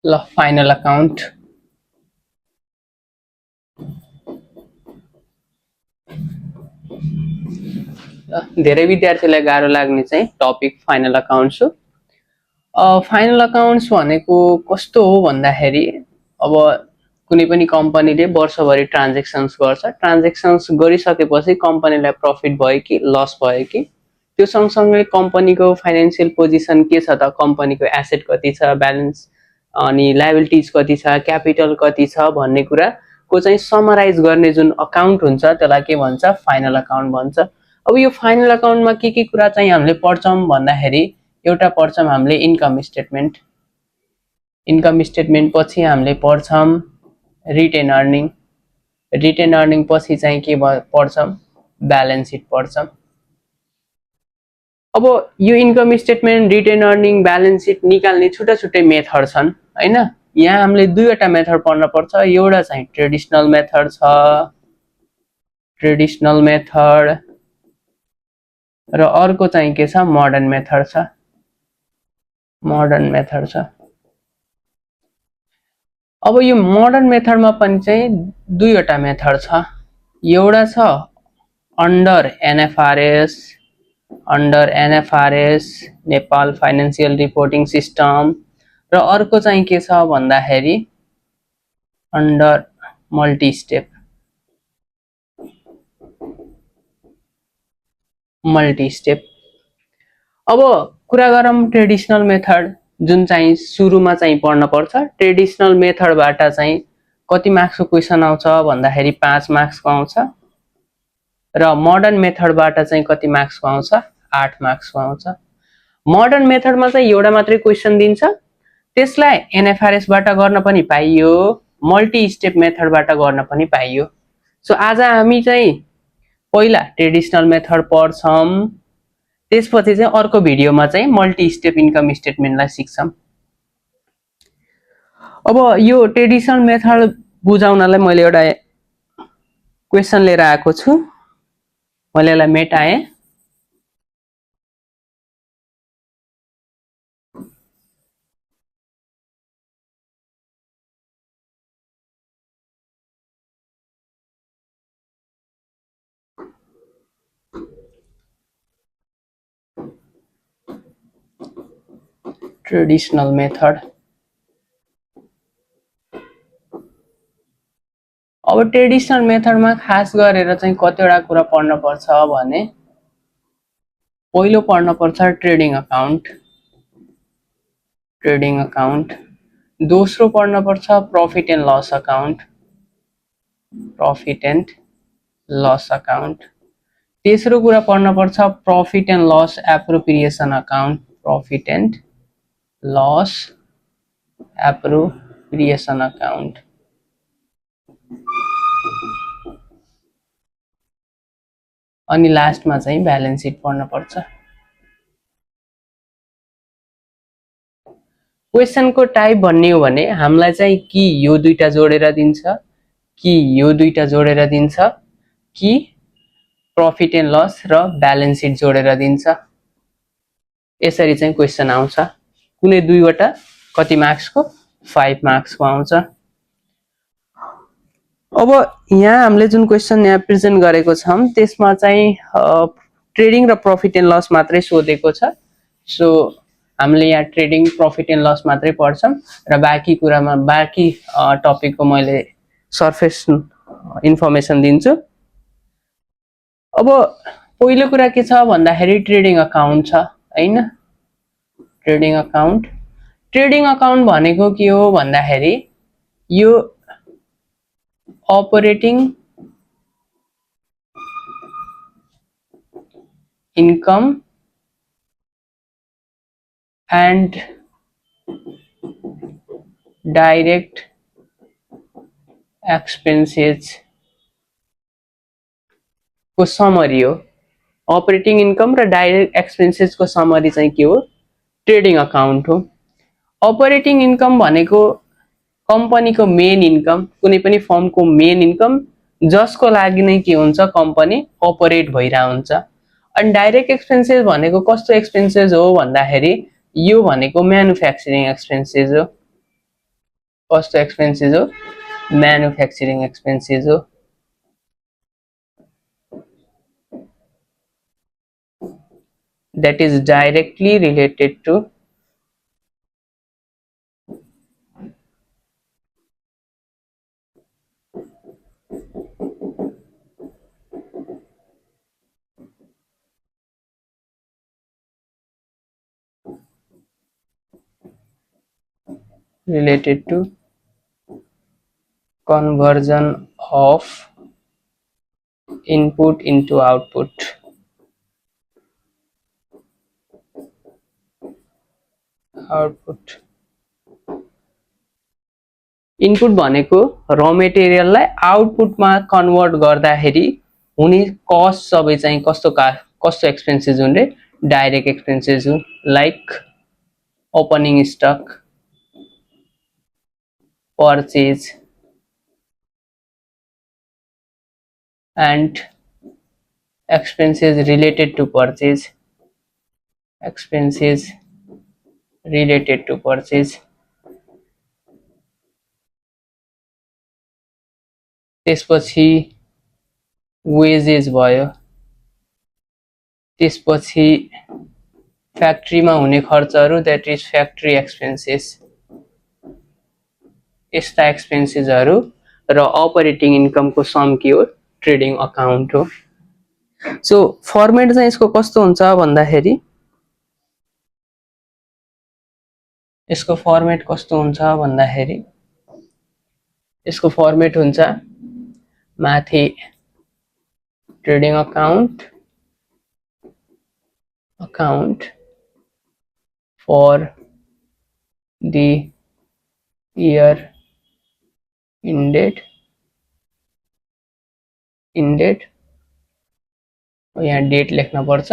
ल final account धेरै विद्यार्थीलाई गाह्रो लाग्ने चाहिँ टपिक फाइनल अकाउन्ट्स हो। फाइनल अकाउन्ट्स भनेको कस्तो हो भन्दाखेरि अब कुनै पनि कम्पनीले वर्षभरि ट्रान्जेक्सन्स गर्छ, ट्रान्जेक्सन्स गरिसकेपछि कम्पनीलाई प्रफिट भयो कि लस भयो कि त्यो सँगसँगै कम्पनीको फाइनेन्सियल पोजिसन के छ त, कम्पनीको एसेट कति छ, ब्यालेन्स अनि लायबिलिटिज कति छ, क्यापिटल कति छ भन्ने कुराको चाहिँ समराइज गर्ने जुन अकाउन्ट हुन्छ त्यसलाई के भन्छ, फाइनल अकाउन्ट भन्छ। अब यो फाइनल अकाउन्टमा के कुरा चाहिँ हामीले पढ्छौँ भन्दाखेरि एउटा पढ्छौँ हामीले इन्कम स्टेटमेन्ट, इन्कम स्टेटमेन्ट पछि हामीले पढ्छौँ रिटेन अर्निङ, रिटेन अर्निङ पछि चाहिँ के पढ्छौँ, ब्यालेन्स सिट पढ्छौँ। अब यो income statement, retain earning, balance sheet निकाल्ने छुट्टा छुट्टै मेथड छन् हैन। यहाँ हामीले दुईवटा मेथड पढ्न पर्छ, एउटा चाहिँ ट्रेडिसनल मेथड छ, ट्रेडिसनल मेथड, र अर्को चाहिँ के छ, मोडर्न मेथड छ, मोडर्न मेथड छ। अब यो मोडर्न मेथडमा पनि चाहिँ दुईवटा मेथड छ, एउटा छ under NFRS, under NFRS Nepal financial reporting system, र अर्को चाहिँ के छ भन्दाखेरि under multi step, multi step. अब कुरा गरौँ ट्रेडिसनल मेथड जुन चाहिँ सुरुमा चाहिँ पढ्न पर्छ। ट्रेडिसनल मेथडबाट चाहिँ कति मार्क्सको क्वेसन आउँछ भन्दाखेरि 5 मार्क्सको आउँछ, र मोडर्न मेथडबाट चाहिँ कति मार्क्सको आउँछ, 8 मार्क्सको आउँछ। मोडर्न मेथडमा चाहिँ एउटा मात्रै क्वेसन दिन्छ, त्यसलाई एनएफआरएसबाट गर्न पनि पाइयो, मल्टी स्टेप मेथडबाट गर्न पनि पाइयो। सो आज हामी चाहिँ पहिला ट्रेडिसनल मेथड पढ्छौँ, त्यसपछि चाहिँ अर्को भिडियोमा चाहिँ मल्टी स्टेप इन्कम स्टेटमेन्टलाई सिक्छौँ। अब यो ट्रेडिसनल मेथड बुझाउनलाई मैले एउटा क्वेसन लिएर आएको छु, मैले यसलाई मेटाएँ। Traditional method. अब ट्रेडिसनल मेथडमा खास गरेर चाहिँ कतिवटा कुरा पढ्न पर्छ भने पहिलो पढ्न पर्छ ट्रेडिङ अकाउन्ट, ट्रेडिङ अकाउन्ट। दोस्रो पढ्न पर्छ profit and loss account, profit and loss account. तेस्रो कुरा पढ्न पर्छ profit and loss appropriation account, profit and loss appropriation account. अनि लास्टमा चाहिँ ब्यालेन्स सिट पढ्न पर्छ। क्वेसनको टाइप भन्ने हो भने हामीलाई चाहिँ कि यो दुईटा जोडेर दिन्छ, कि यो दुईटा जोडेर दिन्छ, कि प्रॉफिट एन्ड लस र ब्यालेन्स सिट जोडेर दिन्छ। यसरी चाहिँ क्वेसन आउँछ। कुनै दुईवटा कति मार्क्सको, 5 मार्क्सको आउँछ। अब यहाँ हामीले जुन क्वेसन यहाँ प्रेजेन्ट गरेको छौँ त्यसमा चाहिँ ट्रेडिङ र प्रॉफिट एन्ड लस मात्रै सोधेको छ। सो हामीले यहाँ ट्रेडिङ, प्रॉफिट एन्ड लस मात्रै पढ्छौँ र बाँकी कुरामा बाँकी टपिकको मैले सर्फेस इन्फर्मेसन दिन्छु। अब पहिलो कुरा के छ भन्दाखेरि ट्रेडिङ अकाउन्ट छ हैन। ट्रेडिङ अकाउन्ट, ट्रेडिङ अकाउन्ट भनेको के हो भन्दाखेरि यो operating income and direct expenses को समरी हो। ऑपरेटिंग इनकम र डायरेक्ट एक्सपेंसेस को समरी चाहिँ के हो, ट्रेडिङ अकाउन्ट हो। ऑपरेटिंग इनकम भनेको कंपनी को मेन इनकम, कुनै पनि फर्म को मेन इनकम जसको लागि नै के हुन्छ, कंपनी अपरेट भइरा हुन्छ। अनि डाइरेक्ट एक्सपेन्सेस भनेको कस्तो एक्सपेन्सेस हो भन्दाखेरि यो भनेको म्यानुफ्याक्चरिङ एक्सपेन्सेस हो। कस्तो एक्सपेन्सेस हो म्यानुफ्याक्चरिङ एक्सपेन्सेस हो that is directly related to conversion of input into output input भनेको र मेटेरियललाई आउटपुटमा कन्भर्ट गर्दाखेरि हुने कस्ट सबै चाहिँ कस्तो एक्सपेन्सेस हुने डाइरेक्ट एक्सपेन्सेस हुन् like opening stock purchase and expenses related to purchase expenses related to purchase त्यसपछि वेजेस भयो त्यसपछि फ्याक्ट्रीमा हुने खर्चहरू दैट इज फ्याक्ट्री एक्सपेन्सेस यस्ता एक्सपेन्सेसहरू र अपरेटिङ इन्कमको सम के हो ट्रेडिङ अकाउन्ट हो सो फर्मेट चाहिँ यसको कस्तो हुन्छ भन्दाखेरि यसको फर्मेट कस्तो हुन्छ भन्दाखेरि यसको फर्मेट हुन्छ माथि trading account for the year ended यहाँ डेट लेख्न पर्छ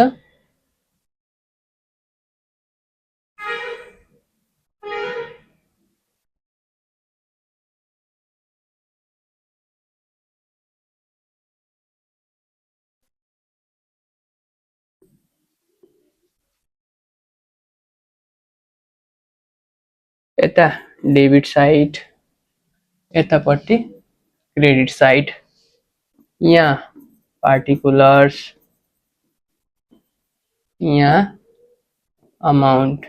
यता डेबिट साइड यतापट्टि क्रेडिट साइड यहाँ पार्टिकुलर्स यहाँ अमाउन्ट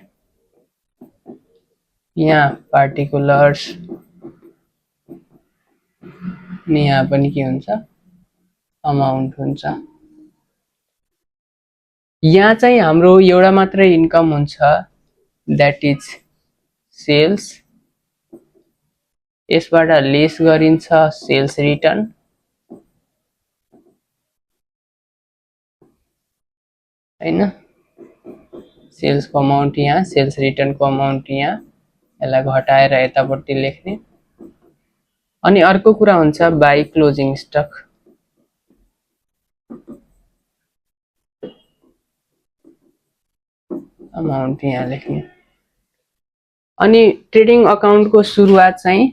यहाँ पार्टिकुलर्स यहाँ पनि के हुन्छ अमाउन्ट हुन्छ यहाँ चाहिँ हाम्रो एउटा मात्रै इन्कम हुन्छ दैट इज सेल्स यसबाट लेस गरिन्छ सेल्स रिटर्न हैन सेल्स को अमाउन्ट यहाँ सेल्स रिटर्न को अमाउन्ट यहाँ यसलाई घटाएर यतापट्टि लेख्ने अनि अर्को कुरा हुन्छ बाइ क्लोजिङ स्टक अमाउन्ट यहाँ लेख्ने अनि ट्रेडिङ अकाउन्टको सुरुवात चाहिँ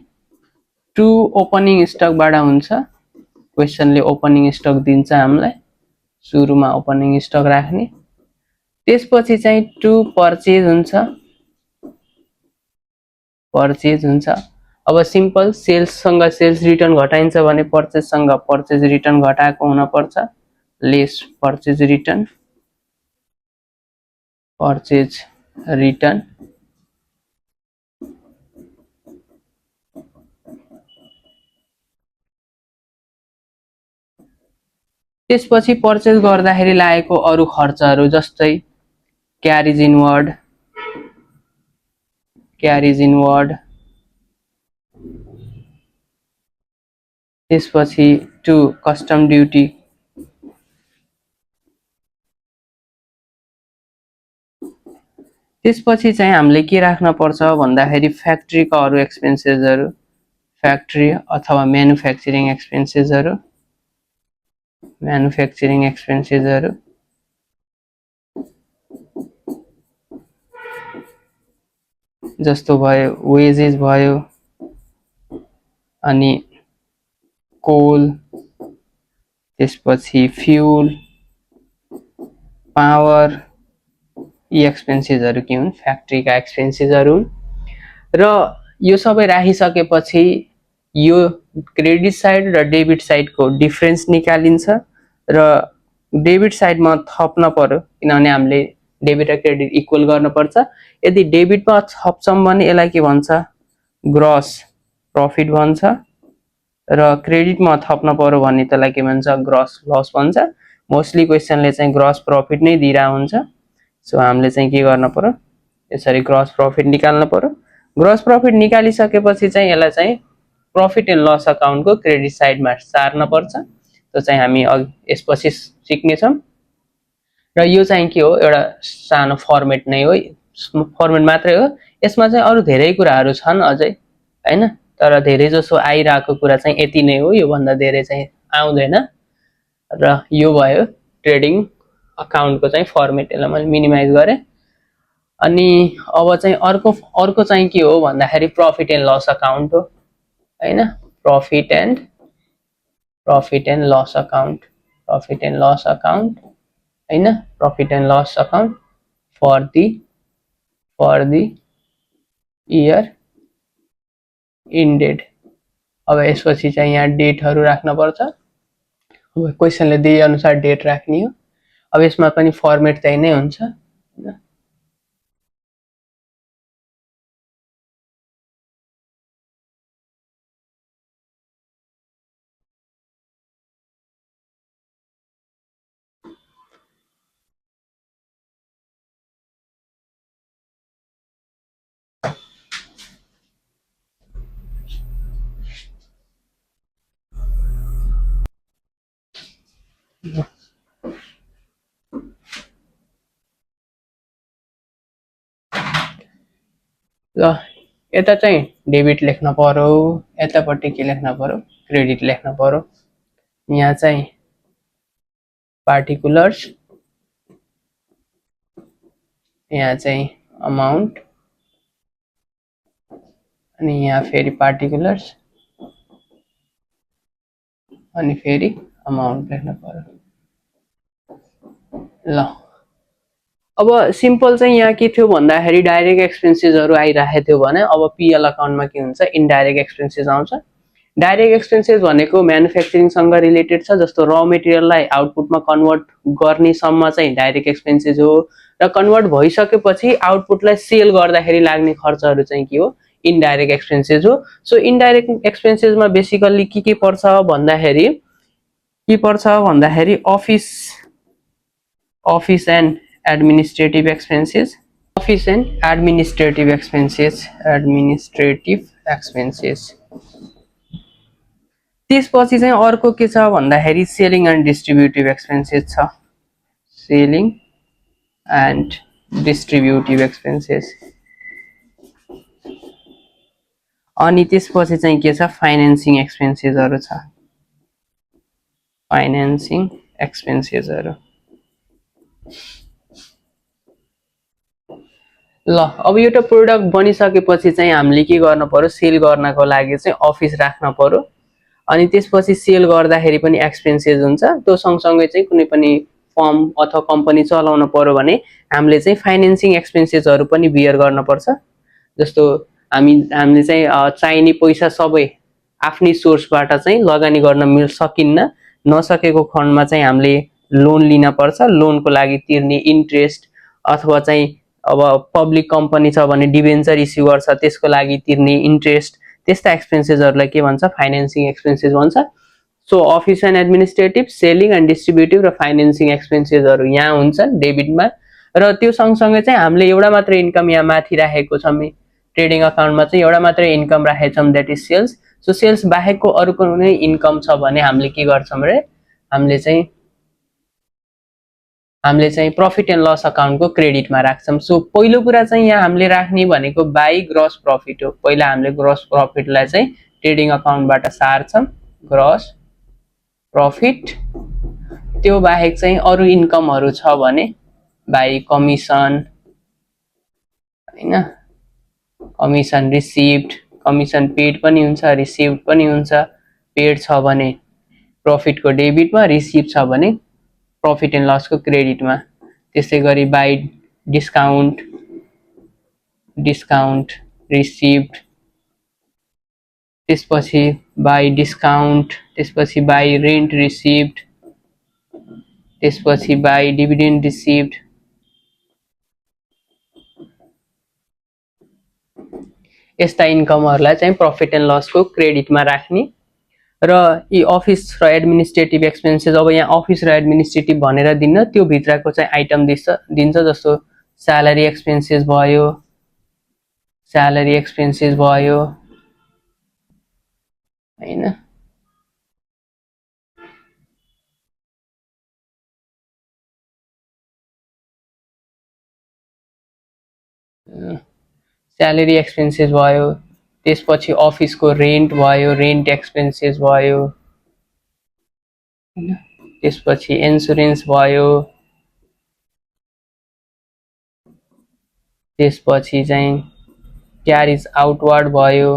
टु ओपनिङ स्टकबाट हुन्छ क्वेशनले ओपनिङ स्टक दिन्छ हामीलाई सुरुमा ओपनिङ स्टक राख्ने त्यसपछि चाहिँ टु पर्चेज हुन्छ अब सिम्पल सेल्ससँग सेल्स रिटर्न घटाइन्छ भने पर्चेजसँग पर्चेज रिटर्न घटाएको हुन पर्छ लेस पर्चेज रिटर्न त्यसपछि पर्चेज गर्दाखेरि लागेको अरु खर्चहरू जस्तै क्यारेज इनवर्ड त्यसपछि टु कस्टम ड्युटी त्यसपछि चाहिँ हामीले के राख्न पर्छ भन्दाखेरि फ्याक्ट्रीका अरु एक्सपेन्सेसहरू फ्याक्ट्री अथवा म्यानुफ्याक्चरिङ एक्सपेन्सेसहरू जस्तो भयो वेजेस भयो अनि कोल त्यसपछि फ्युल पावर यी एक्सपेन्सेसहरू के हुन् फ्याक्ट्रीका एक्सपेन्सेसहरू र यो सबै राखिसकेपछि यो क्रेडिट साइड र डेबिट साइडको डिफरेन्स निकालिन्छ र डेबिट साइडमा थप्न पर्यो किनभने हामीले डेबिट र क्रेडिट इक्वल गर्नुपर्छ। यदि डेबिटमा थप्छौँ भने यसलाई के भन्छ, ग्रस प्रफिट भन्छ र क्रेडिटमा थप्न पर्यो भने त्यसलाई के भन्छ, ग्रस लस भन्छ। मोस्टली क्वेसनले चाहिँ ग्रस प्रफिट नै दिइरहेको हुन्छ। सो हामीले चाहिँ के गर्न पर्यो, यसरी ग्रस प्रफिट निकाल्नु पर्यो। ग्रस प्रफिट निकालिसकेपछि चाहिँ यसलाई चाहिँ प्रफिट एन्ड लस अकाउन्टको क्रेडिट साइडमा सार्न पर्छ। त्यो चाहिँ हामी यसपछि सिक्नेछौँ। र यो चाहिँ के हो, एउटा सानो फर्मेट नै हो, फर्मेट मात्रै हो। यसमा चाहिँ अरू धेरै कुराहरू छन् अझै हैन, तर धेरै जसो आइरहेको कुरा चाहिँ यति नै हो, योभन्दा धेरै चाहिँ आउँदैन। र यो भयो ट्रेडिङ अकाउन्टको चाहिँ फर्मेट। यसलाई मैले मिनिमाइज गरेँ। अनि अब चाहिँ अर्को चाहिँ के हो भन्दाखेरि प्रफिट एन्ड लस अकाउन्ट हो हैन, profit and loss account, profit and loss account हैन, profit and loss account for the year ended. अब यसपछि चाहिँ यहाँ डेटहरू राख्न पर्छ। अब क्वेसनले दिए अनुसार डेट राख्ने हो। अब यसमा पनि फर्मेट त्यही नै हुन्छ हैन। ल यता चाहिँ डेबिट लेख्न पर्यो, यतापट्टि के लेख्न पर्यो, क्रेडिट लेख्न पर्यो। यहाँ चाहिँ पार्टिकुलर्स, यहाँ चाहिँ अमाउन्ट, अनि यहाँ फेरि पार्टिकुलर्स, अनि फेरि अमाउन्ट लेख्न पर्यो। ल अब सिम्पल चाहिँ यहाँ के थियो भन्दाखेरि डाइरेक्ट एक्सपेन्सेसहरू आइरहेको थियो भने अब पिएल अकाउन्टमा के हुन्छ, इन्डाइरेक्ट एक्सपेन्सेस आउँछ। डाइरेक्ट एक्सपेन्सेस भनेको म्यानुफ्याक्चरिङसँग रिलेटेड छ, जस्तो र मेटेरियललाई आउटपुटमा कन्भर्ट गर्नेसम्म चाहिँ डाइरेक्ट एक्सपेन्सेस हो, र कन्भर्ट भइसकेपछि आउटपुटलाई सेल गर्दाखेरि लाग्ने खर्चहरू चाहिँ के हो, इन्डाइरेक्ट एक्सपेन्सेस हो। सो इन्डाइरेक्ट एक्सपेन्सेसमा बेसिकल्ली के पर्छ भन्दाखेरि अफिस एन्ड एडमिनिस्ट्रेटिभ एक्सपेन्सेस, त्यसपछि चाहिँ अर्को के छ भन्दाखेरि सेलिङ एन्ड डिस्ट्रिब्युटिभ एक्सपेन्सेस छ, सेलिङ एन्ड डिस्ट्रिब्युटिभ एक्सपेन्सेस। अनि त्यसपछि चाहिँ के छ, फाइनेन्सिङ एक्सपेन्सेसहरू छ, फाइनेन्सिङ एक्सपेन्सेसहरू। ल अब एउटा प्रोडक्ट बनिसकेपछि चाहिँ हामीले के गर्न पर्यो, सेल गर्नको लागि चाहिँ अफिस राख्न पर्यो। अनि त्यसपछि सेल गर्दाखेरि पनि एक्सपेन्सेस हुन्छ। त्यो सँगसँगै चाहिँ कुनै पनि फर्म अथवा कम्पनी चलाउन पर्यो भने हामीले चाहिँ फाइनेन्सिङ एक्सपेन्सेसहरू पनि बियर गर्नुपर्छ। जस्तो हामीले चाहिँ चाहिने पैसा सबै आफ्नै सोर्सबाट चाहिँ लगानी गर्न सकिन्न, नसकेको खण्डमा चाहिँ हामीले लोन लिन पर्छ। लोनको लागि तिर्ने इन्ट्रेस्ट अथवा चाहिँ अब पब्लिक कम्पनी छ भने डिबेन्चर इस्यु गर्छ, त्यसको लागि तिर्ने इन्ट्रेस्ट, त्यस्ता एक्सपेन्सेसहरूलाई के भन्छ, फाइनेन्सिङ एक्सपेन्सेस भन्छ। So office and administrative, selling and distributive र फाइनेन्सिङ एक्सपेन्सेसहरू यहाँ हुन्छन् डेबिटमा। र त्यो सँगसँगै चाहिँ हामीले एउटा मात्रै इन्कम यहाँ माथि राखेको छौँ, ट्रेडिङ अकाउन्टमा चाहिँ एउटा मात्रै इन्कम राखेको छौँ, that is sales. So sales बाहेकको अरू कुनै इन्कम छ भने हामीले के गर्छौँ रे, हामीले चाहिँ प्रफिट एन्ड लस अकाउन्टको क्रेडिटमा राख्छौँ। सो पहिलो कुरा चाहिँ यहाँ हामीले राख्ने भनेको बाई ग्रस प्रफिट हो। पहिला हामीले ग्रस प्रफिटलाई चाहिँ ट्रेडिङ अकाउन्टबाट सार्छौँ, ग्रस प्रफिट। त्यो बाहेक चाहिँ अरू इन्कमहरू छ भने बाई कमिसन हैन, कमिसन रिसिभ्ड, कमिसन पेड पनि हुन्छ, रिसिभ्ड पनि हुन्छ। पेड छ भने प्रफिटको डेबिटमा, रिसिभ छ भने प्रफिट एन्ड लसको क्रेडिटमा। त्यसै गरी बाई डिस्काउन्ट रिसिभ्ड त्यसपछि बाई डिस्काउन्ट, त्यसपछि बाई रेन्ट रिसिभ्ड, त्यसपछि बाई डिभिडेन्ड रिसिभ्ड। यस्ता इन्कमहरूलाई चाहिँ प्रफिट एन्ड लसको क्रेडिटमा राख्ने। र यी अफिस र एडमिनिस्ट्रेटिभ एक्सपेन्सेस, अब यहाँ अफिस र एडमिनिस्ट्रेटिभ भनेर दिन्न, त्यो भित्रको चाहिँ आइटम दिन्छ जस्तो स्यालेरी एक्सपेन्सेस भयो, स्यालेरी एक्सपेन्सेस भयो हैन, स्यालेरी एक्सपेन्सेस भयो। त्यसपछि अफिसको रेन्ट भयो, रेन्ट एक्सपेन्सेस भयो, त्यसपछि इन्सुरेन्स भयो, त्यसपछि चाहिँ क्यारिज आउटवार्ड भयो,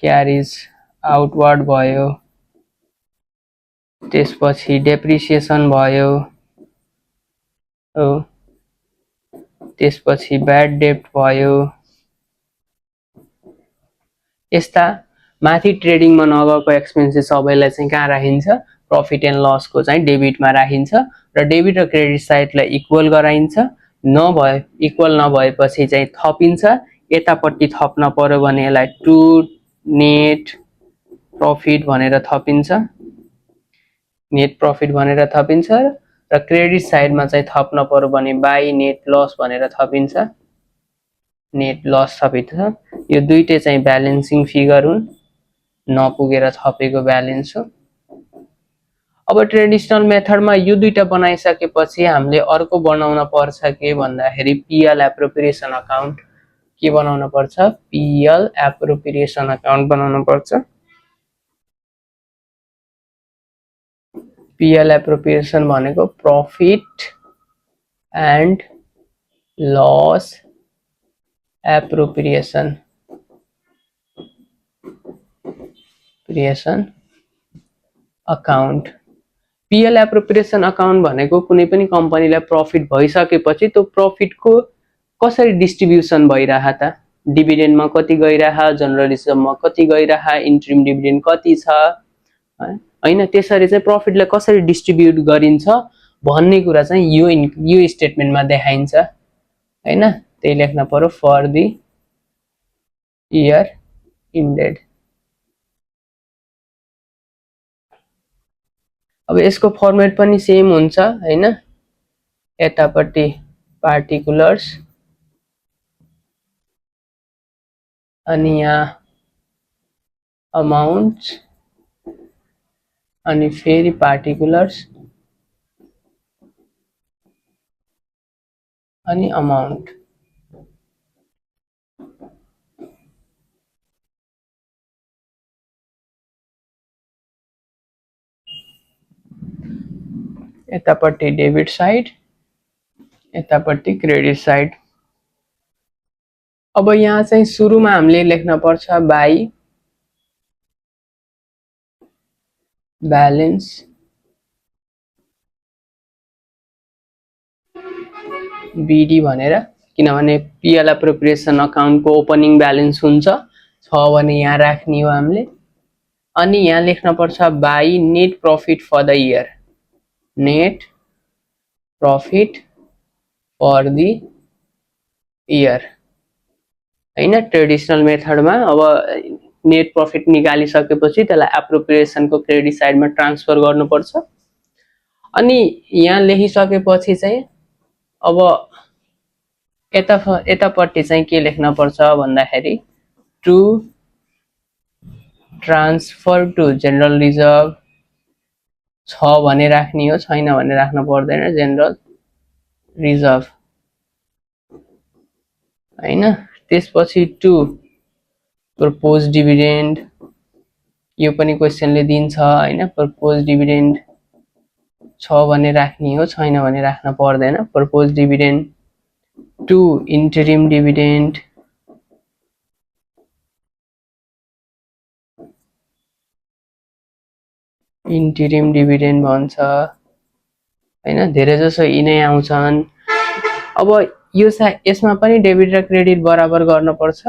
क्यारिज आउटवार्ड भयो, त्यसपछि डेप्रिसिएसन भयो हो, त्यसपछि ब्याड डेब्ट भयो। यस्ता माथि ट्रेडिङमा नगएको एक्सपेन्सेस सबैलाई चाहिँ कहाँ राखिन्छ, प्रफिट एन्ड लसको चाहिँ डेबिटमा राखिन्छ र डेबिट र क्रेडिट साइडलाई इक्वल गराइन्छ। इक्वल नभएपछि चाहिँ थपिन्छ, यतापट्टि थप्न पर्यो भने यसलाई टु नेट प्रफिट भनेर थपिन्छ, नेट प्रफिट भनेर थपिन्छ र क्रेडिट साइडमा चाहिँ थप्न पर्यो भने बाई नेट लस भनेर थपिन्छ, नेट लस थपिन्छ। यो दुईटै चाहिँ ब्यालेन्सिङ फिगर हुन्, नपुगेर थपेको ब्यालेन्स हो। अब ट्रेडिसनल मेथडमा यो दुईटा बनाइसकेपछि हामीले अर्को बनाउन पर्छ के भन्दाखेरि पिएल एप्रोप्रिएसन अकाउन्ट। के बनाउन पर्छ, पिएल एप्रोप्रिएसन अकाउन्ट बनाउन पर्छ। पिएल एप्रोप्रिएसन भनेको profit and loss appropriation account. PL appropriation account भनेको कुनै पनि कम्पनीलाई प्रफिट भइसकेपछि त्यो प्रफिटको कसरी डिस्ट्रिब्युसन भइरह त, डिभिडेन्डमा कति गइरह, जनरल रिजर्भमा कति गइरह, इन्ट्रिम डिभिडेन्ड कति छ हैन, त्यसरी चाहिँ प्रफिटलाई कसरी डिस्ट्रिब्युट गरिन्छ भन्ने कुरा चाहिँ यो स्टेटमेन्टमा देखाइन्छ हैन। त्यही लेख्न पर्यो फर द इयर इन्डेड। अब यसको फर्मेट पनि सेम हुन्छ हैन, यतापट्टि पार्टिकुलर्स अनि यहाँ अमाउन्ट्स अनि फेरि पार्टिकुलर्स अनि अमाउन्ट। यतापट्टि डेबिट साइड, यतापट्टि क्रेडिट साइड। अब यहाँ चाहिँ सुरुमा हामीले लेख्न पर्छ बाई ब्यालेन्स बिडी भनेर, किनभने पिएल एप्रोप्रिएसन अकाउन्टको ओपनिङ ब्यालेन्स हुन्छ छ भने यहाँ राख्ने हो हामीले। अनि यहाँ लेख्न पर्छ by net profit for the year, net profit for the year हैन। ट्रेडिसनल मेथडमा अब नेट प्रफिट निकालिसकेपछि त्यसलाई एप्रोप्रिएसनको क्रेडिट साइडमा ट्रान्सफर गर्नुपर्छ। अनि यहाँ लेखिसकेपछि चाहिँ अब यतापट्टि चाहिँ के लेख्न पर्छ भन्दाखेरि to transfer to general reserve छ भने राख्ने हो, छैन भने राख्न पर्दैन जनरल रिजर्भ हैन। त्यसपछि टु प्रपोज डिभिडेन्ड, यो पनि क्वेसनले दिन्छ हैन, प्रपोज डिभिडेन्ड छ भने राख्ने हो, छैन भने राख्न पर्दैन। Propose dividend to interim dividend, interim dividend भन्छ हैन, धेरै जसो यिनै आउँछन्। अब यो यसमा पनि डेबिट र क्रेडिट बराबर गर्नुपर्छ।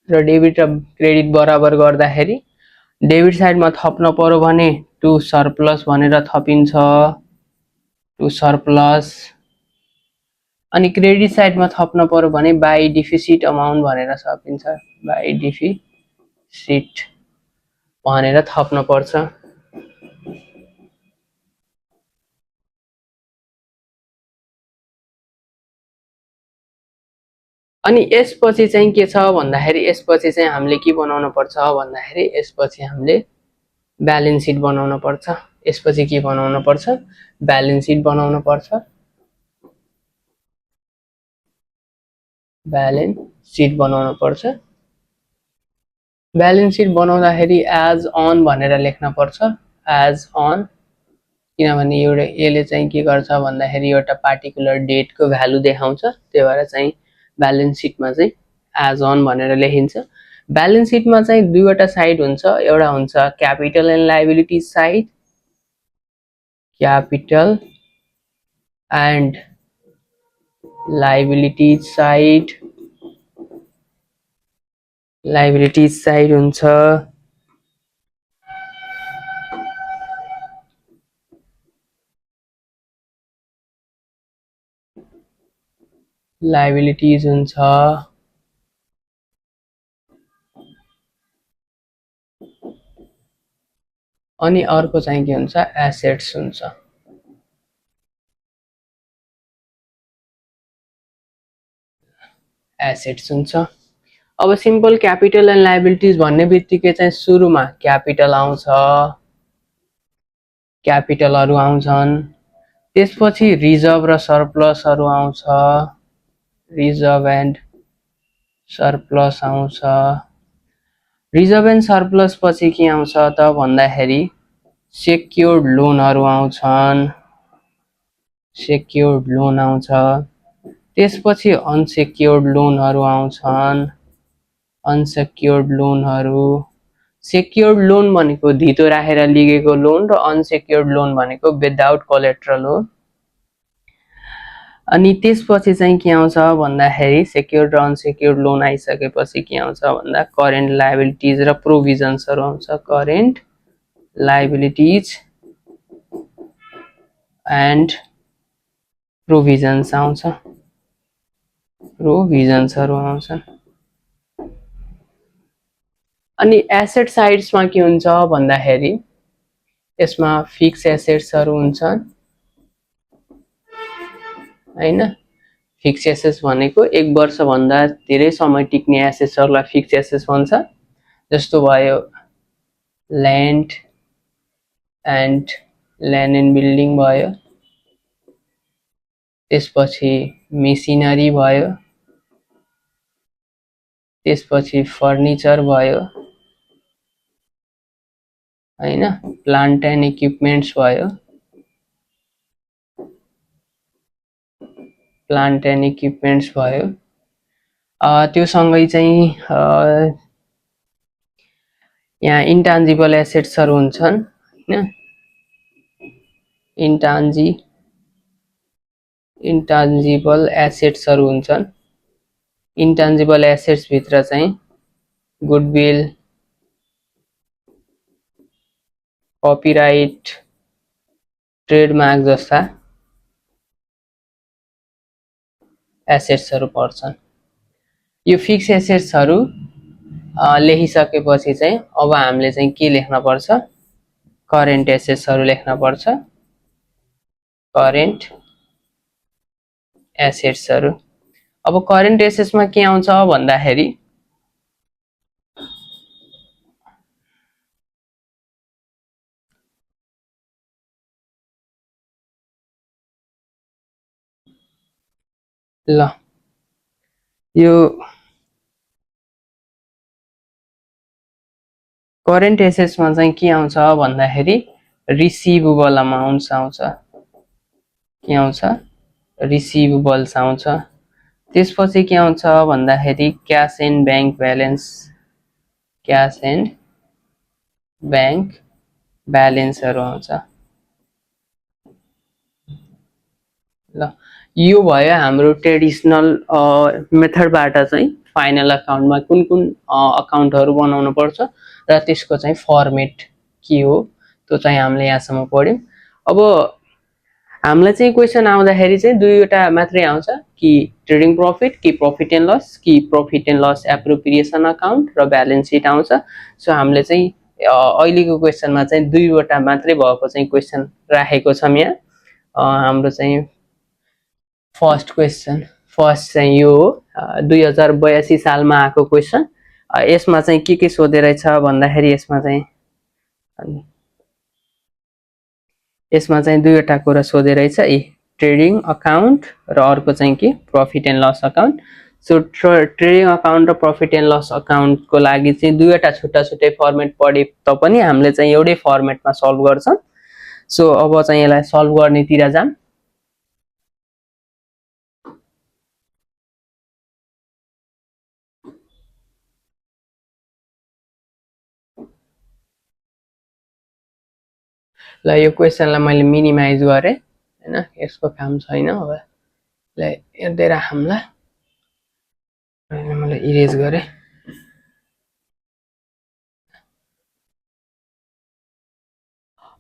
र डेबिट र क्रेडिट बराबर गर्दाखेरि डेबिट साइडमा थप्न पर्यो भने टु सरप्लस भनेर थपिन्छ, टु सरप्लस। अनि क्रेडिट साइडमा थप्न पर्यो भने बाई डिफिसिट अमाउन्ट भनेर थपिन्छ, बाई डिफिसिट भनेर थप्न पर्छ। अनि यसपछि चाहिँ के छ भन्दाखेरि यसपछि चाहिँ हामीले के बनाउन पर्छ भन्दाखेरि यसपछि हामीले ब्यालेन्स सिट बनाउन पर्छ। यसपछि के बनाउन पर्छ? ब्यालेन्स सिट बनाउन पर्छ। ब्यालेन्स सिट बनाउन पर्छ। ब्यालेन्स सिट बनाउँदाखेरि एज अन भनेर लेख्न पर्छ, एज अन। किनभने एउटा यसले चाहिँ के गर्छ भन्दाखेरि एउटा पार्टिकुलर डेटको भ्यालु देखाउँछ, त्यही भएर चाहिँ ब्यालेन्स सिटमा चाहिँ एज अन भनेर लेखिन्छ। ब्यालेन्स सिटमा चाहिँ दुईवटा साइड हुन्छ, एउटा हुन्छ capital and liability side, capital and liability side, liability side हुन्छ। लायबिलिटीज हुन्छ। अनि अर्को चाहिँ के हुन्छ? एसेट्स हुन्छ। एसेट्स हुन्छ। अब सिम्पल क्यापिटल एन्ड लायबिलिटीज भन्ने बित्तिकै चाहिँ सुरुमा क्यापिटल आउँछ, क्यापिटलहरू आउँछन्। त्यसपछि रिजर्भ र सरप्लसहरू आउँछ, रिजर्भ एन्ड सरप्लस आउँछ। रिजर्भ एन्ड सरप्लस पछि के आउँछ त भन्दाखेरि सेक्योर्ड लोनहरू आउँछन्, सेक्योर्ड लोन आउँछ। त्यसपछि अनसेक्योर्ड लोनहरू आउँछन्, अनसेक्योर्ड लोनहरू। सेक्योर्ड लोन भनेको धितो राखेर लिएको लोन र अनसेक्योर्ड लोन भनेको विदाउट कोलेट्रल हो। अनि त्यसपछि चाहिँ के आउँछ भन्दाखेरि सेक्योर्ड र अनसेक्योर्ड लोन आइसकेपछि के आउँछ भन्दा करेन्ट लायबिलिटीज र प्रोभिजन्सहरू आउँछ, करेन्ट लायबिलिटीज एन्ड प्रोभिजन्स आउँछ, प्रोभिजन्सहरू आउँछन्। अनि एसेट साइड्समा के हुन्छ भन्दाखेरि यसमा फिक्स एसेट्सहरू हुन्छन् हैन। फिक्स एसेट्स भनेको 1 वर्षभन्दा धेरै समय टिक्ने एसेट्सहरूलाई फिक्स एसेट्स भन्छ। जस्तो भयो ल्यान्ड एन्ड बिल्डिङ भयो, त्यसपछि मेसिनरी भयो, त्यसपछि फर्निचर भयो हैन, प्लान्ट एन्ड इक्विपमेन्ट्स भयो, प्लान्ट एन्ड इक्विपमेन्ट्स भयो। त्यो सँगै चाहिँ यहाँ इन्टान्जिबल एसेट्सहरू हुन्छन् हैन, इन्टान्जिबल एसेट्सहरू हुन्छन्। इन्टान्जिबल एसेट्स भित्र चाहिँ गुडविल, कपिराइट, ट्रेडमार्क जस्ता एसेट्सहरू पर्छन्। यो फिक्स एसेट्सहरू लेखिसकेपछि चाहिँ अब हामीले चाहिँ के लेख्न पर्छ? करेन्ट एसेट्सहरू लेख्न पर्छ, करेन्ट एसेट्सहरू। अब करेन्ट एसेट्समा के आउँछ भन्दाखेरि ल यो करेन्ट एसेट्समा चाहिँ के आउँछ भन्दाखेरि रिसिभेबल अमाउन्ट्स आउँछ, के आउँछ? रिसिभेबल्स आउँछ। त्यसपछि के आउँछ भन्दाखेरि cash and bank balance, cash and bank ब्यालेन्सहरू आउँछ। ल यो भयो हाम्रो ट्रेडिसनल मेथडबाट चाहिँ फाइनल अकाउन्टमा कुन कुन अकाउन्टहरू बनाउनु पर्छ र त्यसको चाहिँ फर्मेट के हो त्यो चाहिँ हामीले यहाँसम्म पढ्यौँ। अब हामीलाई चाहिँ क्वेसन आउँदाखेरि चाहिँ दुईवटा मात्रै आउँछ कि ट्रेडिङ प्रफिट कि प्रफिट एन्ड लस कि profit and loss appropriation account र ब्यालेन्स सिट आउँछ। सो हामीले चाहिँ अहिलेको क्वेसनमा चाहिँ दुईवटा मात्रै भएको चाहिँ क्वेसन राखेको छौँ यहाँ। हाम्रो चाहिँ फर्स्ट चाहिँ यो हो 2082 सालमा आएको क्वेसन। यसमा चाहिँ के सोधे रहेछ भन्दाखेरि यसमा चाहिँ दुईवटा कुरा सोधे रहेछ, ट्रेडिङ अकाउन्ट र अर्को चाहिँ के profit and loss account. So trading account र प्रफिट एन्ड लस अकाउन्टको लागि चाहिँ दुईवटा छुट्टा छुट्टै फर्मेट पढे तापनि हामीले चाहिँ एउटै फर्मेटमा सल्भ गर्छौँ। सो अब चाहिँ यसलाई सल्भ गर्नेतिर जाम। ल यो क्वेसनलाई मैले मिनिमाइज गरेँ हैन, यसको काम छैन। अब यसलाई हेर्दै राखौँला, मैले इरेज गरेँ।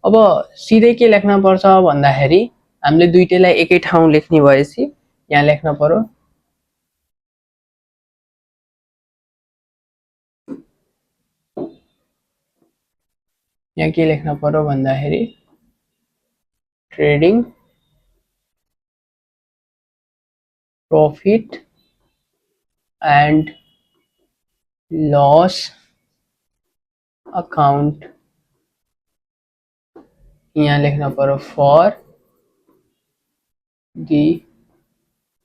अब सिधै के लेख्न पर्छ भन्दाखेरि हामीले दुईटैलाई एकै ठाउँ लेख्ने भएपछि यहाँ लेख्न पर्यो यहाँ के लेख्न पर्यो भन्दाखेरि trading profit and loss account, यहाँ लेख्न पर्यो फर द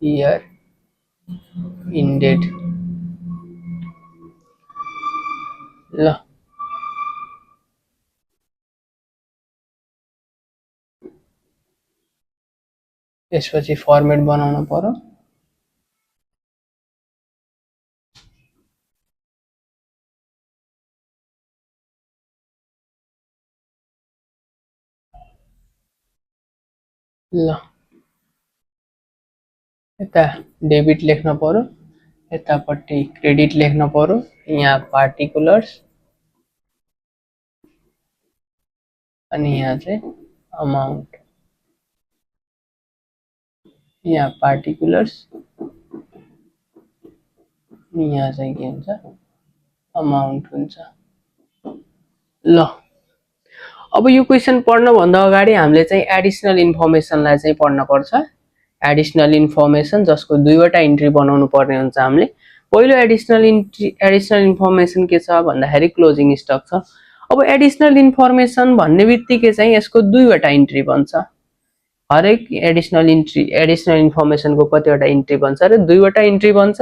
इयर इन्डेड। ल त्यसपछि फर्मेट बनाउन पर्यो। ल यता डेबिट लेख्न पर्यो, यतापट्टि क्रेडिट लेख्न पर्यो। यहाँ पार्टिकुलर्स अनि यहाँ चाहिँ अमाउन्ट, यहाँ पार्टिकुलर्स यहाँ चाहिँ के हुन्छ अमाउन्ट हुन्छ। ल अब यो क्वेसन पढ्नभन्दा अगाडि हामीले चाहिँ एडिसनल इन्फर्मेसनलाई चाहिँ पढ्न पर्छ। एडिसनल इन्फर्मेसन जसको दुईवटा इन्ट्री बनाउनु पर्ने हुन्छ हामीले। पहिलो एडिसनल इन्फर्मेसन के छ भन्दाखेरि क्लोजिङ स्टक छ। अब एडिसनल इन्फर्मेसन भन्ने बित्तिकै चाहिँ यसको दुईवटा इन्ट्री बन्छ। हरेक एडिसनल इन्फर्मेसनको कतिवटा इन्ट्री बन्छ र दुईवटा इन्ट्री बन्छ।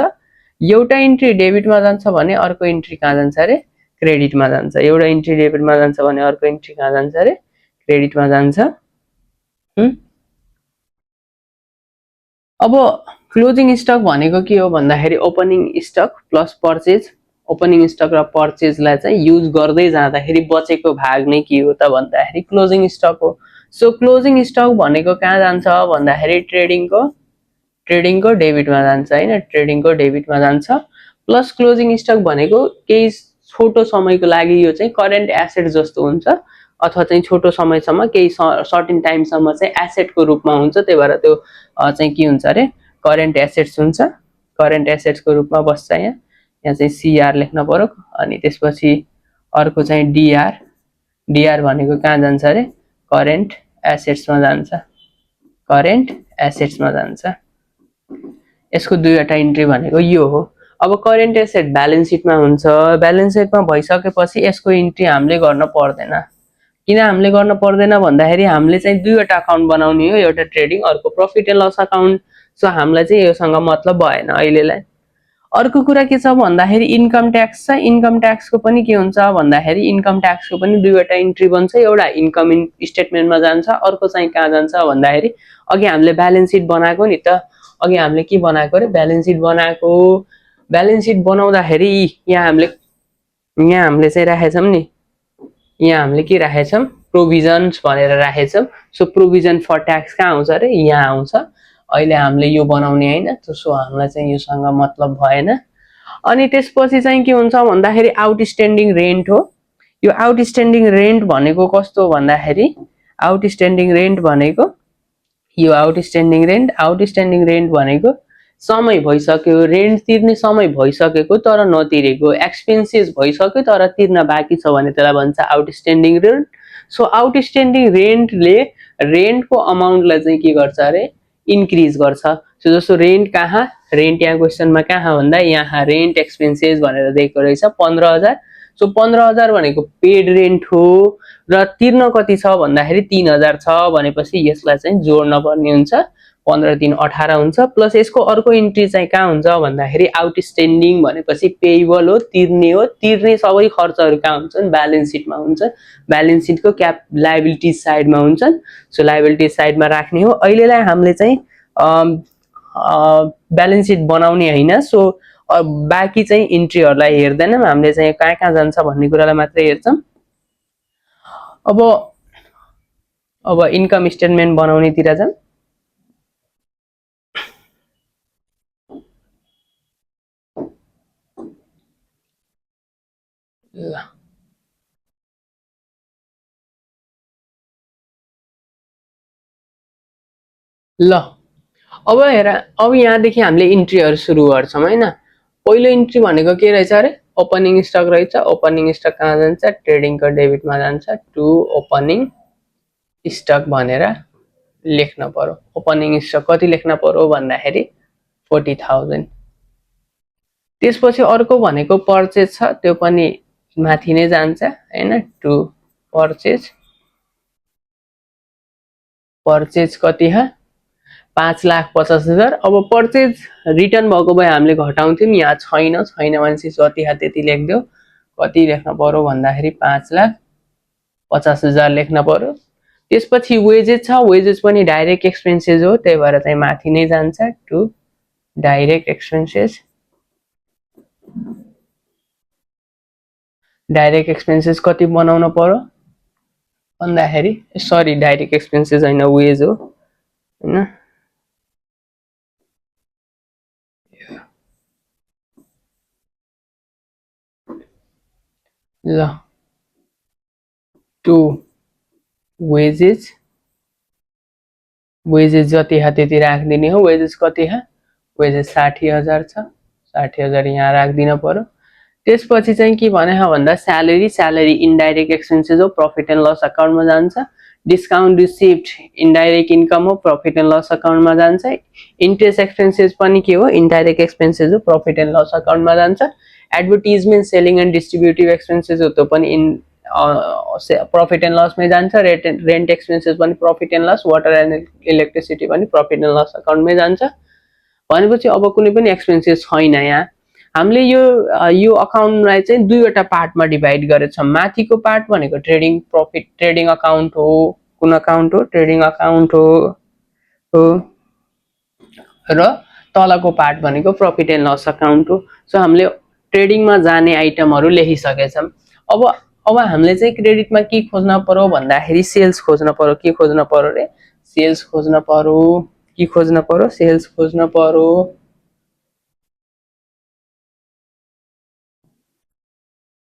एउटा इन्ट्री डेबिटमा जान्छ भने अर्को इन्ट्री कहाँ जान्छ अरे क्रेडिटमा जान्छ। एउटा इन्ट्री डेबिटमा जान्छ भने अर्को इन्ट्री कहाँ जान्छ अरे क्रेडिटमा जान्छ। अब क्लोजिङ स्टक भनेको के हो भन्दाखेरि opening stock plus purchase. Opening stock र पर्चेजलाई चाहिँ युज गर्दै जाँदाखेरि बचेको भाग नै के हो त भन्दाखेरि क्लोजिङ स्टक हो। सो क्लोजिङ स्टक भनेको कहाँ जान्छ भन्दाखेरि ट्रेडिङको डेबिटमा जान्छ हैन, ट्रेडिङको डेबिटमा जान्छ। प्लस क्लोजिङ स्टक भनेको केही छोटो समयको लागि यो चाहिँ करेन्ट एसेट जस्तो हुन्छ अथवा चाहिँ छोटो समयसम्म केही सर्टेन टाइमसम्म चाहिँ एसेटको रूपमा हुन्छ। त्यही भएर त्यो चाहिँ के हुन्छ अरे करेन्ट एसेट्स हुन्छ, करेन्ट एसेट्सको रूपमा बस्छ। यहाँ चाहिँ सीआर लेख्न पर्यो। अनि त्यसपछि अर्को चाहिँ डीआर भनेको कहाँ जान्छ अरे करेन्ट एसेट्समा जान्छ, करेन्ट एसेट्समा जान्छ। यसको दुईवटा इन्ट्री भनेको यो हो। अब करेन्ट एसेट ब्यालेन्स सिटमा हुन्छ। ब्यालेन्स सिटमा भइसकेपछि यसको इन्ट्री हामीले गर्न पर्दैन। किन हामीले गर्न पर्दैन भन्दाखेरि हामीले चाहिँ दुईवटा अकाउन्ट बनाउने हो, एउटा ट्रेडिङ अर्को profit and loss account. So हामीलाई चाहिँ योसँग मतलब भएन अहिलेलाई। अर्को कुरा के छ भन्दाखेरि इन्कम ट्याक्स छ। इन्कम ट्याक्सको पनि के हुन्छ भन्दाखेरि इन्कम ट्याक्सको पनि दुईवटा इन्ट्री बन्छ। एउटा इन्कम स्टेटमेन्टमा जान्छ, अर्को चाहिँ कहाँ जान्छ भन्दाखेरि अघि हामीले ब्यालेन्स सिट बनाएको नि त, अघि हामीले के बनाएको रे ब्यालेन्स सिट बनाएको। ब्यालेन्स सिट बनाउँदाखेरि यहाँ हामीले चाहिँ राखेछौँ नि, यहाँ हामीले के राखेछौँ प्रोभिजन्स भनेर राखेछौँ। सो प्रोभिजन फर ट्याक्स कहाँ आउँछ अरे यहाँ आउँछ। अहिले हामीले यो बनाउने हैन, सो हामीलाई चाहिँ योसँग मतलब भएन। अनि त्यसपछि चाहिँ के हुन्छ भन्दाखेरि आउटस्ट्यान्डिङ रेन्ट हो। यो आउटस्ट्यान्डिङ रेन्ट भनेको कस्तो भन्दाखेरि आउटस्ट्यान्डिङ रेन्ट भनेको यो आउटस्ट्यान्डिङ रेन्ट भनेको समय भइसक्यो, रेन्ट तिर्ने समय भइसकेको तर नतिरेको, एक्सपेन्सेस भइसक्यो तर तिर्न बाँकी छ भने त्यसलाई भन्छ आउटस्ट्यान्डिङ रेन्ट। सो आउटस्ट्यान्डिङ रेन्टले रेन्टको अमाउन्टलाई चाहिँ के गर्छ अरे इन्क्रिज गर्छ। सो जस्तो रेन्ट यहाँ क्वेसनमा कहाँ भन्दा यहाँ रेन्ट एक्सपेन्सेस भनेर दिएको रहेछ 15,000। सो 15,000 भनेको पेड रेन्ट हो र तिर्न कति छ भन्दाखेरि 3,000 छ भनेपछि यसलाई चाहिँ जोड्न पर्ने हुन्छ। 15 3 18 हुन्छ। प्लस यसको अर्को इन्ट्री चाहिँ कहाँ हुन्छ भन्दाखेरि आउटस्ट्यान्डिङ भनेपछि पेएबल हो, तिर्ने हो। तिर्ने सबै खर्चहरू कहाँ हुन्छन् ब्यालेन्स सिटमा हुन्छ, ब्यालेन्स सिटको क्याप लायबिलिटी साइडमा हुन्छन्। सो लायबिलिटी साइडमा राख्ने हो। अहिलेलाई हामीले चाहिँ ब्यालेन्स सिट बनाउने हैन। सो बाँकी चाहिँ इन्ट्रीहरूलाई हेर्दैनौँ, हामीले चाहिँ कहाँ कहाँ जान्छ भन्ने कुरालाई मात्रै हेर्छौँ। अब इन्कम स्टेटमेन्ट बनाउनेतिर जाउँ। ल अब हेर, अब यहाँदेखि हामीले इन्ट्रीहरू सुरु गर्छौँ हैन। पहिलो इन्ट्री भनेको के रहेछ अरे ओपनिङ स्टक रहेछ। ओपनिङ स्टक कहाँ जान्छ ट्रेडिङको डेबिटमा जान्छ। टु ओपनिङ स्टक भनेर लेख्न पर्यो। ओपनिङ स्टक कति लेख्न पर्यो भन्दाखेरि 40,000। त्यसपछि अर्को भनेको पर्चेज छ, त्यो पनि माथि नै जान्छ हैन। टु पर्चेज कति ह 5,50,000। अब पर्चेज रिटर्न भएको भए हामीले घटाउँथ्यौँ, यहाँ छैन भनेपछि जति हा त्यति लेख्दियो। कति लेख्न पर्यो भन्दाखेरि 5,50,000 लेख्न पर्यो। त्यसपछि वेजेस छ, वेजेस पनि डाइरेक्ट एक्सपेन्सेस हो, त्यही भएर चाहिँ माथि नै जान्छ to direct expenses. Direct expenses कति बनाउन पर्यो भन्दाखेरि सरी डाइरेक्ट एक्सपेन्सेस हैन वेज हो हैन। ल टु वेजेस जति हा त्यति राखिदिने हो। वेजेस कति हा वेजेस 60,000 छ, 60,000 यहाँ राखिदिन पर्यो। त्यसपछि चाहिँ के भने भन्दा स्यालेरी इन्डाइरेक्ट एक्सपेन्सेस हो, प्रफिट एन्ड लस अकाउन्टमा जान्छ। डिस्काउन्ट रिसिप्ट इन्डाइरेक्ट इन्कम हो, प्रफिट एन्ड लस अकाउन्टमा जान्छ। इन्ट्रेस्ट एक्सपेन्सेस पनि के हो इन्डाइरेक्ट एक्सपेन्सेस हो, प्रफिट एन्ड लस अकाउन्टमा जान्छ। Advertisement selling and distributive expenses हो, त्यो पनि प्रफिट एन्ड लसमै जान्छ। रेन्ट एक्सपेन्सेस पनि profit and loss, water and electricity पनि प्रफिट एन्ड लस अकाउन्टमै जान्छ। भनेपछि अब कुनै पनि एक्सपेन्सेस छैन यहाँ। हामीले यो अकाउन्टलाई चाहिँ दुईवटा पार्टमा डिभाइड गरेछौँ। माथिको पार्ट भनेको ट्रेडिङ अकाउन्ट हो। कुन अकाउन्ट हो ट्रेडिङ अकाउन्ट हो र तलको पार्ट भनेको प्रफिट एन्ड लस अकाउन्ट हो। सो हामीले ट्रेडिङमा जाने आइटमहरू लेखिसकेछौँ। अब हामीले चाहिँ क्रेडिटमा के खोज्न पर्यो भन्दाखेरि सेल्स खोज्न पर्यो। के खोज्न पर्यो रे सेल्स खोज्न पर्यो। के खोज्न पर्यो सेल्स खोज्न पर्यो।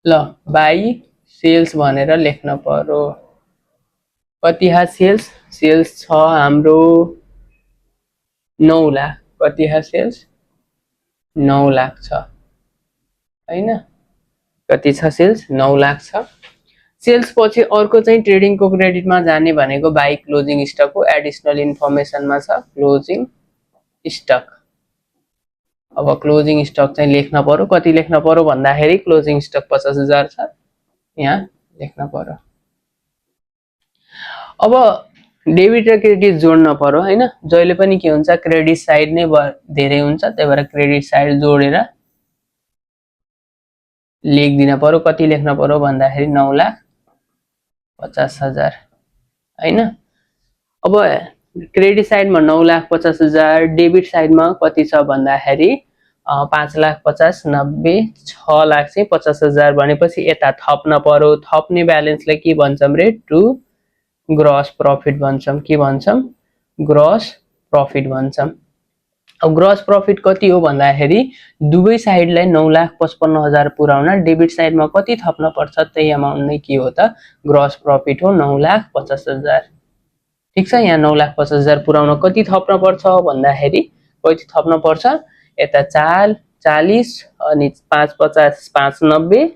ल बाई सेल्स भनेर लेख्न पर्यो। कति हा सेल्स छ हाम्रो 9 लाख। कति हा सेल्स 9 लाख छ हैन। कति छ सेल्स 9 लाख छ। सेल्स पछि अर्को चाहिँ ट्रेडिङको क्रेडिटमा जाने भनेको बाई क्लोजिङ स्टक हो। एडिसनल इन्फर्मेसनमा छ क्लोजिङ स्टक। अब क्लोजिङ स्टक चाहिँ लेख्न पर्यो। कति लेख्न पर्यो भन्दाखेरि क्लोजिङ स्टक 50,000 छ, यहाँ लेख्न पर्यो। अब डेबिट र क्रेडिट जोड्न पर्यो हैन। जहिले पनि के हुन्छ क्रेडिट साइड नै धेरै हुन्छ, त्यही भएर क्रेडिट साइड जोडेर लेखिदिन पर्यो। कति लेख्न पर्यो भन्दाखेरि 9,50,000 हैन। अब क्रेडिट साइडमा 9,50,000, डेबिट साइडमा कति छ भन्दाखेरि 5,50,000 90 6,50,000 भनेपछि यता थप्न पर्यो। थप्ने ब्यालेन्सलाई के भन्छौँ रे टु ग्रस प्रफिट भन्छौँ। के भन्छौँ ग्रस प्रफिट भन्छौँ। अब ग्रस प्रफिट कति हो भन्दाखेरि दुवै साइडलाई 9,55,000 पुर्याउन डेबिट साइडमा कति थप्न पर्छ त्यही अमाउन्ट नै के हो त ग्रस प्रफिट हो 9,50,000। ठिक छ, यहाँ 9,50,000 पुर्याउन कति थप्न पर्छ भन्दाखेरि कति थप्न पर्छ, यता 440 अनि 550 590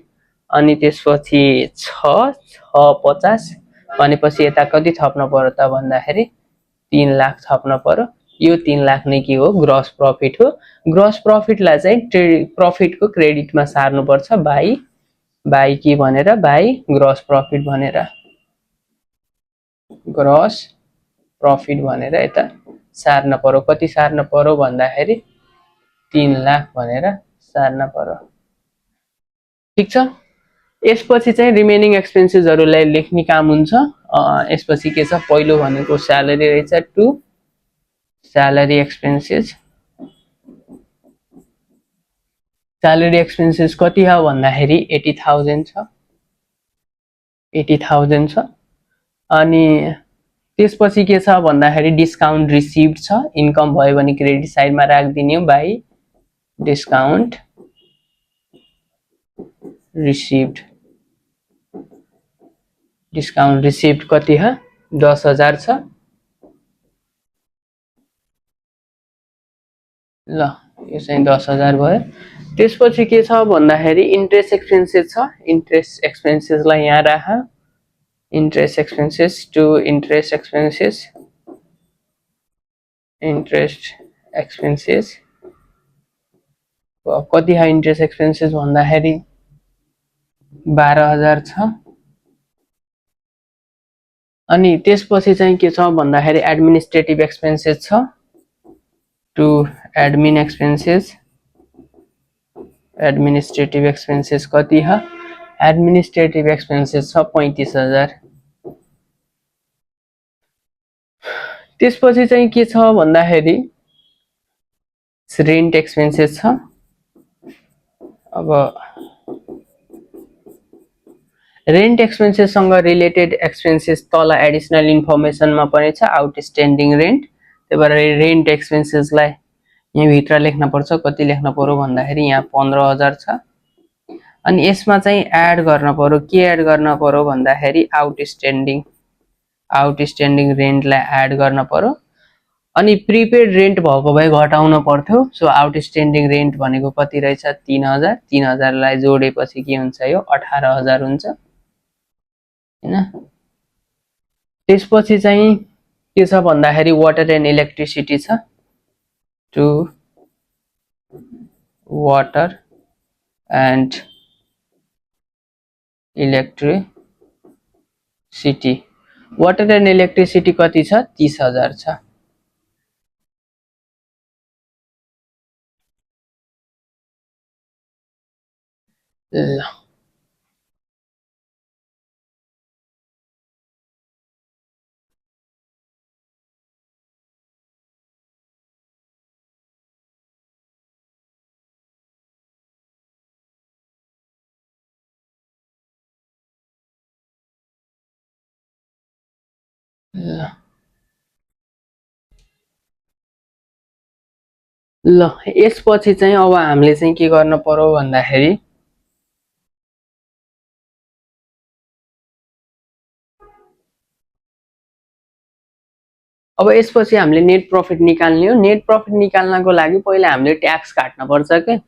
अनि त्यसपछि 650 भनेपछि यता कति थप्न पर्यो त भन्दाखेरि 3 लाख थप्न पर्यो। यो 3 लाख नै के हो ग्रस प्रफिट हो। ग्रस प्रफिटलाई चाहिँ प्रफिटको क्रेडिटमा सार्नुपर्छ बाई के भनेर बाई ग्रस प्रफिट भनेर, ग्रस प्रफिट भनेर यता सार्न पर्यो। कति सार्न पर्यो भन्दाखेरि 3 लाख भनेर सार्न पर्यो। ठिक छ, यसपछि चाहिँ रिमेनिङ एक्सपेन्सेसहरूलाई लेख्ने काम हुन्छ। यसपछि के छ, पहिलो भनेको स्यालेरी रहेछ, 2 स्यालेरी एक्सपेन्सेस। स्यालेरी एक्सपेन्सेस कति हो भन्दाखेरि 80,000 छ, 80,000 छ। अनि त्यसपछि के छ भन्दाखेरि डिस्काउन्ट रिसिभ्ड छ, इन्कम भयो भने क्रेडिट साइडमा राखिदिने हो by discount received. Discount received कति हो 10,000 छ। ल यो चाहिँ 10,000 भयो। त्यसपछि के छ भन्दाखेरि इन्ट्रेस्ट एक्सपेन्सेस छ, इन्ट्रेस्ट एक्सपेन्सेसलाई यहाँ राख, interest expenses to interest expenses, interest expenses कति हो इन्ट्रेस्ट एक्सपेन्सेस भन्दाखेरि 12,000 छ। अनि त्यसपछि चाहिँ के छ भन्दाखेरि एडमिनिस्ट्रेटिभ एक्सपेन्सेस छ, to admin expenses. Administrative expenses कति हो, एडमिनिस्ट्रेटिभ एक्सपेन्सेस छ 35,000। त्यसपछि चाहिँ के छ भन्दाखेरि रेन्ट एक्सपेन्सेस छ। अब रेन्ट एक्सपेन्सेससँग रिलेटेड एक्सपेन्सेस तल एडिसनल इन्फर्मेसनमा पनि छ, आउटस्ट्यान्डिङ रेन्ट। त्यही भएर रेन्ट एक्सपेन्सेसलाई यहाँभित्र लेख्न पर्छ। कति लेख्न पर्यो भन्दाखेरि यहाँ 15,000 छ। अनि यसमा चाहिँ एड गर्न पर्यो, के एड गर्न पर्यो भन्दाखेरि आउटस्ट्यान्डिङ रेन्टलाई एड गर्न पर्यो। अनि प्रिपेड रेन्ट भएको भए घटाउन पर्थ्यो। सो आउटस्ट्यान्डिङ रेन्ट भनेको कति रहेछ 3,000, 3,000लाई जोडेपछि के हुन्छ यो 18,000 हुन्छ हैन। त्यसपछि चाहिँ के छ भन्दाखेरि वाटर एन्ड इलेक्ट्रिसिटी छ, to water and electricity. Water and electricity कति छ 30,000 छ। ल ल यसपछि चाहिँ अब हामीले चाहिँ के गर्न पर्यो भन्दाखेरि अब यसपछि हामीले नेट प्रफिट निकाल्ने हो। नेट प्रफिट निकाल्नको लागि पहिला हामीले ट्याक्स काट्न पर्छ के।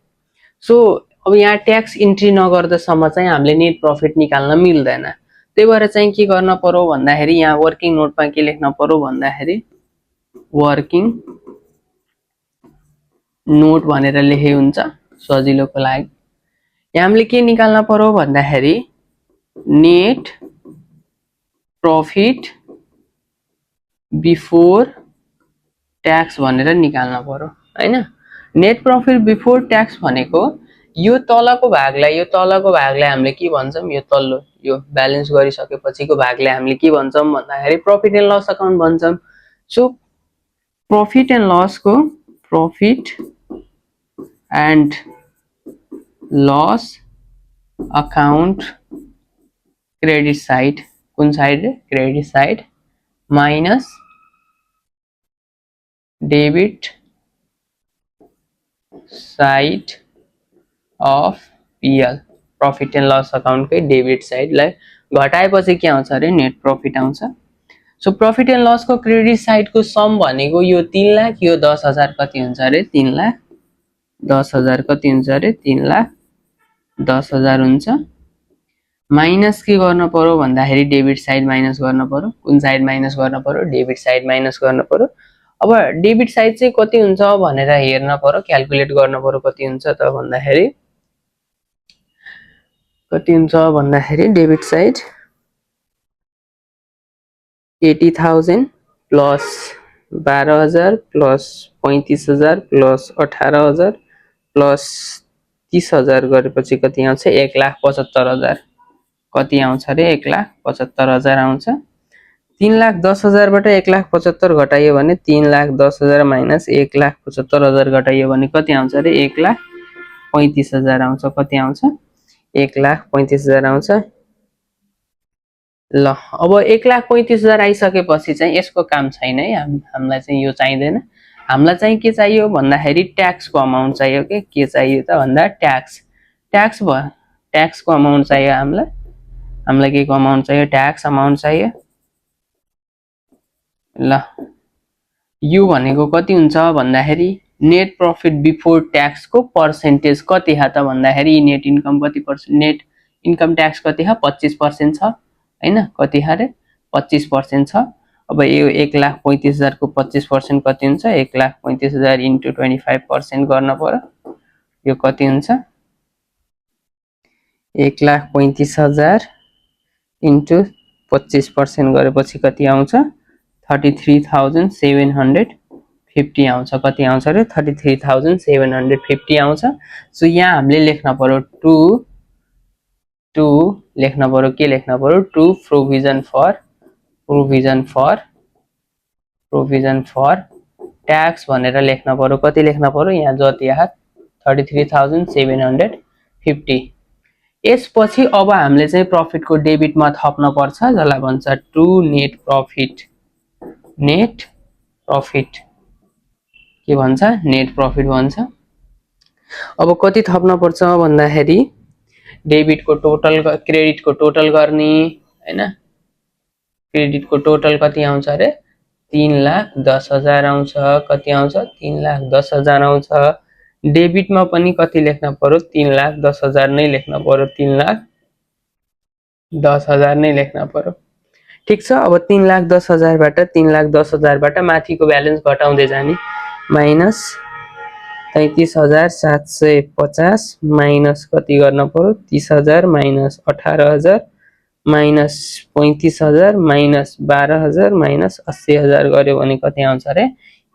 सो अब यहाँ ट्याक्स इन्ट्री नगर्दासम्म चाहिँ हामीले नेट प्रफिट निकाल्न मिल्दैन। त्यही भएर चाहिँ के गर्न पर्यो भन्दाखेरि यहाँ वर्किङ नोटमा के लेख्न पर्यो भन्दाखेरि वर्किङ नोट भनेर लेखे हुन्छ सजिलोको लागि। यहाँ हामीले के निकाल्न पर्यो भन्दाखेरि नेट प्रफिट बिफोर ट्याक्स भनेर निकाल्न पर्यो हैन। नेट प्रफिट बिफोर ट्याक्स भनेको यो तलको भागलाई हामीले के भन्छौं, यो तल्लो यो ब्यालेन्स गरिसकेपछिको भागलाई हामीले के भन्छौं भन्दाखेरि प्रफिट एन्ड लस अकाउन्ट भन्छौं। सो प्रफिट एन्ड लसको profit and loss account credit side, कुन side credit side, minus debit side of PL profit and loss अकाउन्टकै डेबिट साइडलाई घटाएपछि के आउँछ अरे नेट प्रफिट आउँछ। सो प्रफिट एन्ड लसको क्रेडिट साइडको सम भनेको यो 3 लाख यो 10,000 कति हुन्छ अरे 3 लाख 10,000 कति हुन्छ अरे 3 लाख 10,000 हुन्छ। माइनस के गर्न पर्यो भन्दाखेरि डेबिट साइड माइनस गर्न पर्यो। कुन साइड माइनस गर्न पर्यो डेबिट साइड माइनस गर्न पर्यो। अब डेबिट साइड चाहिँ कति हुन्छ भनेर हेर्न पर्यो क्याल्कुलेट गर्न पर्यो कति हुन्छ त भन्दाखेरि कति हुन्छ भन्दाखेरि debit side 80,000 plus 12,000 plus 35,000 plus 18,000 plus 30,000 गरेपछि कति आउँछ 1,75,000 कति आउँछ अरे 1,75,000 आउँछ। 3,10,000 बाट 1,75,000 घटाइयो भने 3,10,000 माइनस 1,75,000 घटाइयो भने कति आउँछ अरे 1,35,000 आउँछ। कति आउँछ 1,35,000 आउँछ। ल अब 1,35,000 आइसकेपछि चाहिँ यसको काम छैन है हामीलाई चाहिँ यो चाहिँदैन। हामीलाई चाहिँ के चाहियो भन्दाखेरि ट्याक्सको अमाउन्ट चाहियो के चाहियो त भन्दा ट्याक्स भयो ट्याक्सको अमाउन्ट चाहियो हामीलाई के को अमाउन्ट चाहियो ट्याक्स अमाउन्ट चाहियो। ल यो भनेको कति हुन्छ भन्दाखेरि नेट प्रफिट बिफोर ट्याक्सको पर्सेन्टेज कति ह त भन्दाखेरि नेट इन्कम कति पर्सेन्ट नेट इन्कम ट्याक्स कति ह 25% छ हैन कति ह रे 25% छ। अब यो 1,35,000 को 25% कति हुन्छ 1,35,000 इन्टु 25% गर्न पर्यो यो कति हुन्छ 1,35,000 इन्टु 25% गरेपछि कति आउँछ 33,750 आउँछ। कति आउँछ रे 33,750 आउँछ। सो यहाँ हामीले लेख्न पर्यो टु लेख्न पर्यो के लेख्न पर्यो टु प्रोभिजन फर ट्याक्स भनेर लेख्न पर्यो। कति लेख्न पर्यो यहाँ जति आयो 33,750। यसपछि अब हामीले चाहिँ प्रफिटको डेबिटमा थप्न पर्छ जसलाई भन्छ टु नेट प्रफिट के भन्छ नेट प्रफिट भन्छ। अब कति थप्न पर्छ भन्दाखेरि डेबिटको टोटल क्रेडिटको टोटल गर्ने हैन क्रेडिटको टोटल कति आउँछ अरे 3,10,000 आउँछ। कति आउँछ 3,10,000 आउँछ। डेबिटमा पनि कति लेख्न पर्यो 3,10,000 नै लेख्न पर्यो 3,10,000 नै लेख्न पर्यो। ठीक छ। अब 3,10,000 बाट 3,10,000 बाट माथिको ब्यालेन्स घटाउँदै जाने माइनस 33,750 माइनस कति गर्न पर्यो 30,000 माइनस 18,000 माइनस 35,000 माइनस 12,000 माइनस 80,000 गर्यो भने कति आउँछ अरे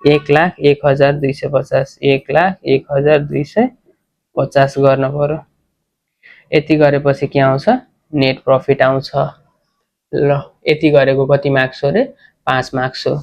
1,01,250 1,01,250 गर्न पर्यो। यति गरेपछि के आउँछ नेट प्रफिट आउँछ। ल यति गरेको कति मार्क्स हो रे 5 मार्क्स हो।